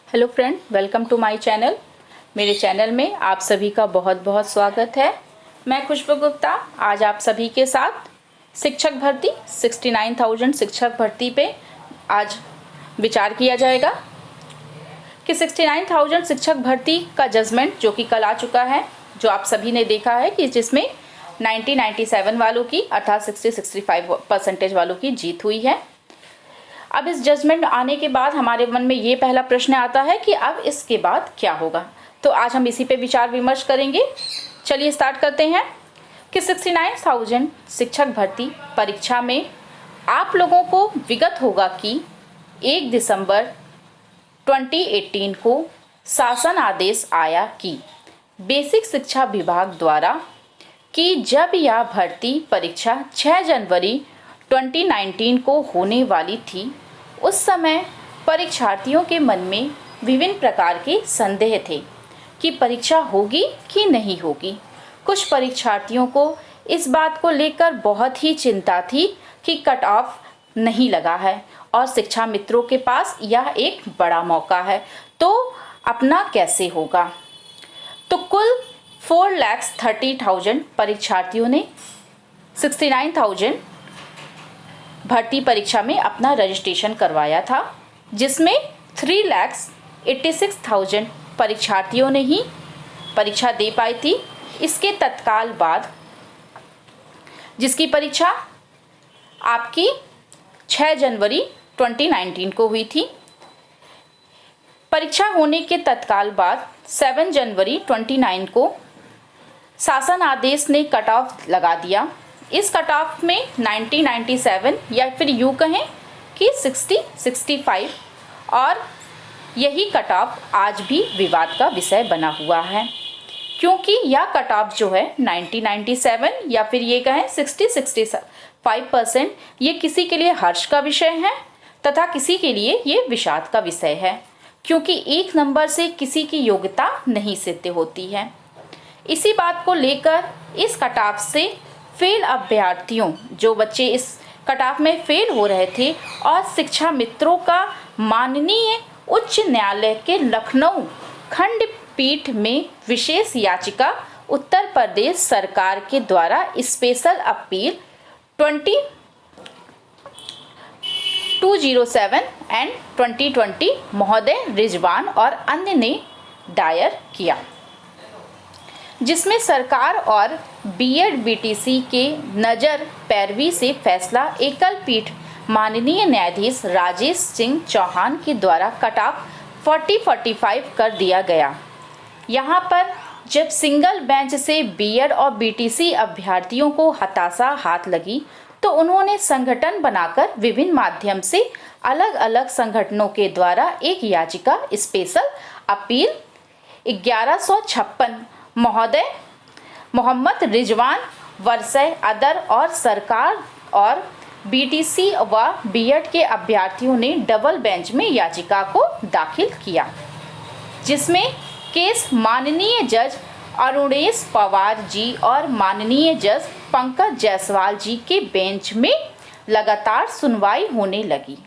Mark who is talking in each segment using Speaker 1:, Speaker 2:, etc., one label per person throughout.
Speaker 1: Hello friend, welcome to my channel. मेरे channel में आप सभी का बहुत बहुत स्वागत है। मैं खुशबू गुप्ता आज आप सभी के साथ शिक्षक भर्ती 69,000 शिक्षक भर्ती पे आज विचार किया जाएगा कि 69,000 शिक्षक भर्ती का जजमेंट जो कि कल आ चुका है, जो आप सभी ने देखा है कि जिसमें 97 वालों की अर्थात 65% वालों की जीत हुई है। अब इस जजमेंट आने के बाद हमारे मन में ये पहला प्रश्न आता है कि अब इसके बाद क्या होगा। तो आज हम इसी पे विचार विमर्श करेंगे। चलिए स्टार्ट करते हैं कि 69,000 शिक्षक भर्ती परीक्षा में आप लोगों को विगत होगा कि 1 दिसंबर 2018 को शासन आदेश आया कि बेसिक शिक्षा विभाग द्वारा कि जब यह भर्ती परीक्षा 6 जनवरी 2019 को होने वाली थी, उस समय परीक्षार्थियों के मन में विभिन्न प्रकार के संदेह थे कि परीक्षा होगी कि नहीं होगी। कुछ परीक्षार्थियों को इस बात को लेकर बहुत ही चिंता थी कि कट ऑफ नहीं लगा है और शिक्षा मित्रों के पास यह एक बड़ा मौका है, तो अपना कैसे होगा। तो कुल 4,30,000 परीक्षार्थियों ने 69,000 भर्ती परीक्षा में अपना रजिस्ट्रेशन करवाया था, जिसमें 3,86,000 परीक्षार्थियों ने ही परीक्षा दे पाई थी। इसके तत्काल बाद जिसकी परीक्षा आपकी 6 जनवरी 2019 को हुई थी, परीक्षा होने के तत्काल बाद 7 जनवरी 29 को शासन आदेश ने कट ऑफ लगा दिया। इस कट ऑफ में 97 या फिर यूँ कहें कि 65 और यही कट ऑफ आज भी विवाद का विषय बना हुआ है, क्योंकि यह कट ऑफ जो है 97 या फिर ये कहें 65% ये किसी के लिए हर्ष का विषय है तथा किसी के लिए ये विषाद का विषय है, क्योंकि एक नंबर से किसी की योग्यता नहीं सिद्ध होती है। इसी बात को लेकर इस कट ऑफ से फेल अभ्यर्थियों, जो बच्चे इस कट ऑफ में फेल हो रहे थे, और शिक्षा मित्रों का माननीय उच्च न्यायालय के लखनऊ खंडपीठ में विशेष याचिका उत्तर प्रदेश सरकार के द्वारा स्पेशल अपील 207 एंड 2020 महोदय रिजवान और अन्य ने दायर किया, जिसमें सरकार और बीएड बीटीसी के नज़र पैरवी से फैसला एकल पीठ माननीय न्यायाधीश राजेश सिंह चौहान के द्वारा कट ऑफ 40-45 कर दिया गया। यहाँ पर जब सिंगल बेंच से बीएड और बीटीसी अभ्यर्थियों को हताशा हाथ लगी, तो उन्होंने संगठन बनाकर विभिन्न माध्यम से अलग अलग संगठनों के द्वारा एक याचिका स्पेशल अपील 1156 महोदय मोहम्मद रिजवान वर्षय अदर और सरकार और बीटीसी व बीएड के अभ्यर्थियों ने डबल बेंच में याचिका को दाखिल किया, जिसमें केस माननीय जज अरुणेश पवार जी और माननीय जज पंकज जायसवाल जी के बेंच में लगातार सुनवाई होने लगी,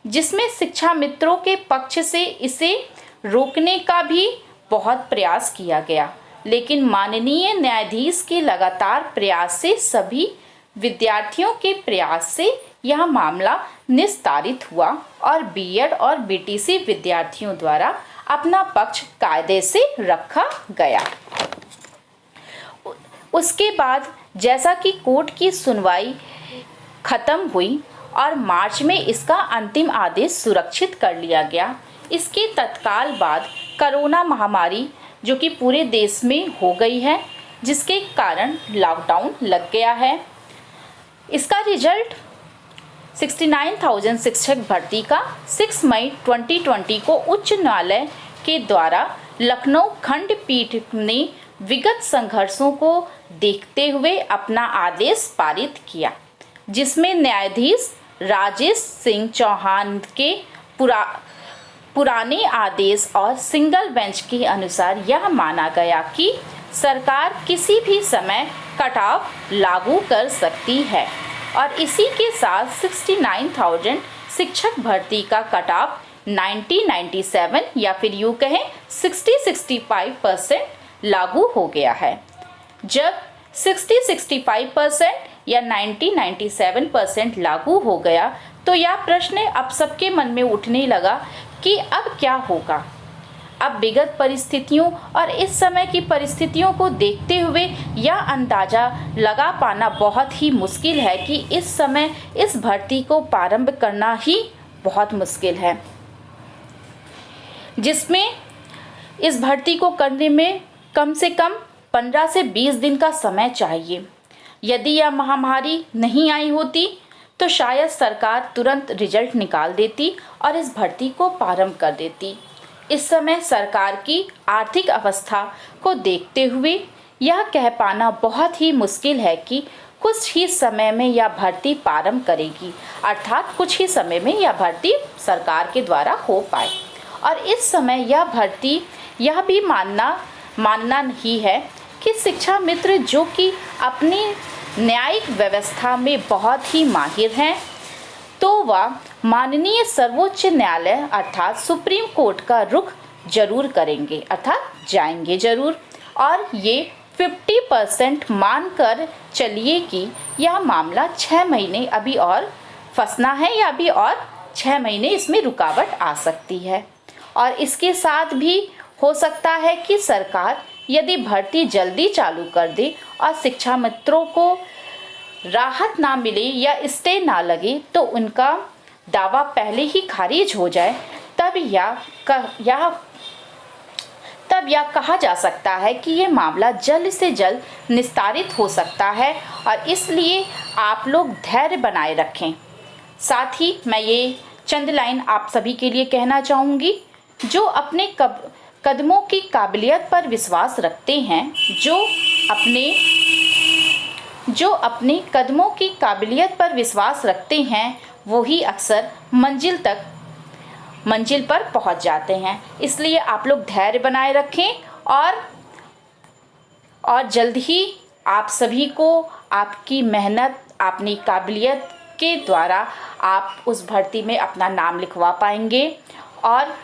Speaker 1: जिसमें शिक्षा मित्रों के पक्ष से इसे रोकने का भी बहुत प्रयास किया गया, लेकिन माननीय न्यायाधीश के लगातार प्रयास से सभी विद्यार्थियों के प्रयास से यह मामला निस्तारित हुआ और बीएड और बीटीसी विद्यार्थियों द्वारा अपना पक्ष कायदे से रखा गया। उसके बाद जैसा कि कोर्ट की सुनवाई खत्म हुई और मार्च में इसका अंतिम आदेश सुरक्षित कर लिया गया। इसके तत्काल बाद कोरोना महामारी जो कि पूरे देश में हो गई है, जिसके कारण लॉकडाउन लग गया है। इसका रिजल्ट 69,000 शिक्षक भर्ती का 6 मई 2020 को उच्च न्यायालय के द्वारा लखनऊ खंडपीठ ने विगत संघर्षों को देखते हुए अपना आदेश पारित किया, जिसमें न्यायाधीश राजेश सिंह चौहान के पुराने आदेश और सिंगल बेंच के अनुसार यह माना गया कि सरकार किसी भी समय कट ऑफ लागू कर सकती है और इसी के साथ 69,000 शिक्षक भर्ती का कट ऑफ 1997 या फिर यूँ कहें 60-65% लागू हो गया है। जब 60-65% या 90-97% लागू हो गया तो यह प्रश्न अब सबके मन में उठने लगा कि अब क्या होगा। अब विगत परिस्थितियों और इस समय की परिस्थितियों को देखते हुए यह अंदाज़ा लगा पाना बहुत ही मुश्किल है कि इस समय इस भर्ती को प्रारंभ करना ही बहुत मुश्किल है, जिसमें इस भर्ती को करने में कम से कम 15 से 20 दिन का समय चाहिए। यदि यह महामारी नहीं आई होती तो शायद सरकार तुरंत रिजल्ट निकाल देती और इस भर्ती को प्रारंभ कर देती। इस समय सरकार की आर्थिक अवस्था को देखते हुए यह कह पाना बहुत ही मुश्किल है कि कुछ ही समय में यह भर्ती प्रारंभ करेगी, अर्थात कुछ ही समय में यह भर्ती सरकार के द्वारा हो पाए। और इस समय यह भर्ती यह भी मानना नहीं है कि शिक्षा मित्र जो कि अपनी न्यायिक व्यवस्था में बहुत ही माहिर हैं, तो वह माननीय सर्वोच्च न्यायालय अर्थात सुप्रीम कोर्ट का रुख जरूर करेंगे, अर्थात जाएंगे जरूर। और ये 50% मानकर चलिए कि यह मामला 6 महीने अभी और फंसना है या अभी और 6 महीने इसमें रुकावट आ सकती है। और इसके साथ भी हो सकता है कि सरकार यदि भर्ती जल्दी चालू कर दे और शिक्षा मित्रों को राहत ना मिले या स्टे ना लगे तो उनका दावा पहले ही खारिज हो जाए, तब यह कहा जा सकता है कि ये मामला जल्द से जल्द निस्तारित हो सकता है। और इसलिए आप लोग धैर्य बनाए रखें। साथ ही मैं ये चंद लाइन आप सभी के लिए कहना चाहूँगी, जो अपने कदमों की काबिलियत पर विश्वास रखते हैं, जो अपने कदमों की काबिलियत पर विश्वास रखते हैं वही अक्सर मंजिल पर पहुंच जाते हैं। इसलिए आप लोग धैर्य बनाए रखें और जल्द ही आप सभी को आपकी मेहनत, अपनी काबिलियत के द्वारा आप उस भर्ती में अपना नाम लिखवा पाएंगे और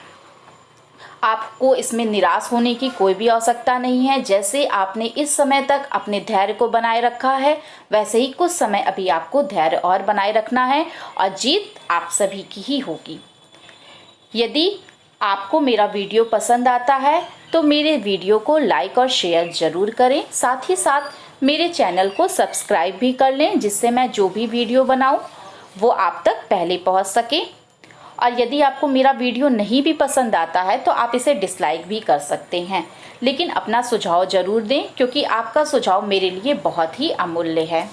Speaker 1: आपको इसमें निराश होने की कोई भी आवश्यकता नहीं है। जैसे आपने इस समय तक अपने धैर्य को बनाए रखा है, वैसे ही कुछ समय अभी आपको धैर्य और बनाए रखना है और जीत आप सभी की ही होगी। यदि आपको मेरा वीडियो पसंद आता है तो मेरे वीडियो को लाइक और शेयर ज़रूर करें। साथ ही साथ मेरे चैनल को सब्सक्राइब भी कर लें, जिससे मैं जो भी वीडियो बनाऊं वो आप तक पहले पहुंच सके। और यदि आपको मेरा वीडियो नहीं भी पसंद आता है तो आप इसे डिसलाइक भी कर सकते हैं, लेकिन अपना सुझाव ज़रूर दें, क्योंकि आपका सुझाव मेरे लिए बहुत ही अमूल्य है।